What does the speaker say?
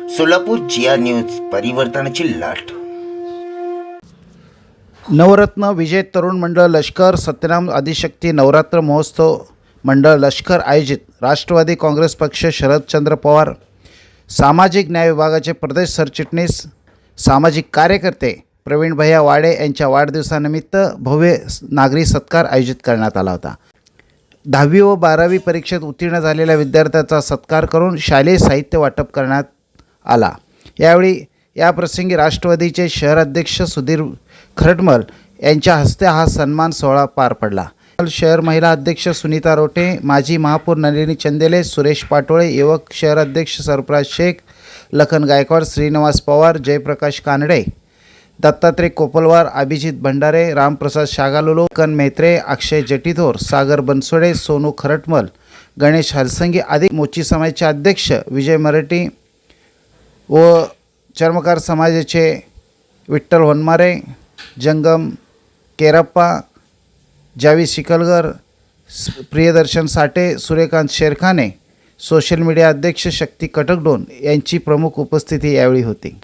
सोलापूर जिया news परिवर्तनाची लाट. नवरत्न विजय तरुण मंडळ लष्कर सत्यनाम आदिशक्ती नवरात्र महोत्सव मंडळ लष्कर आयोजित राष्ट्रवादी काँग्रेस पक्ष शरदचंद्र पवार सामाजिक न्याय विभागाचे प्रदेश सरचिटणीस सामाजिक कार्यकर्ते प्रवीण भैया वाडे यांच्या वाढदिवसानिमित्त भव्य नागरी सत्कार आयोजित करण्यात आला होता. 10वी व 12वी परीक्षेत उत्तीर्ण झालेल्या विद्यार्थ्यांचा सत्कार करून शालेय साहित्य वाटप करण्यात आला. यावेळी याप्रसंगी राष्ट्रवादीचे शहर अध्यक्ष सुधीर खरटमल यांच्या हस्ते हा सन्मान सोहळा पार पडला. शहर महिला अध्यक्ष सुनीता रोटे, माजी महापौर नलिनी चंदेले, सुरेश पाटोळे, युवक शहर अध्यक्ष सरफराज शेख, लखन गायकवाड, श्रीनिवास पवार, जयप्रकाश कानडे, दत्तात्रय कोपलवार, अभिजित भंडारे, रामप्रसाद शागालोलो, कन मेत्रे, अक्षय जटीथोर, सागर बनसोडे, सोनू खरटमल, गणेश हरसंगी आदी मोची समाजाचे अध्यक्ष विजय मराठी व चर्मकार समाजाचे विठ्ठल वनमारे, जंगम केरप्पा, जावी शिकलगर, प्रियदर्शन साठे, सूर्यकांत शेरखाने, सोशल मीडिया अध्यक्ष शक्ती कटकडोन यांची प्रमुख उपस्थिती यावेळी होती.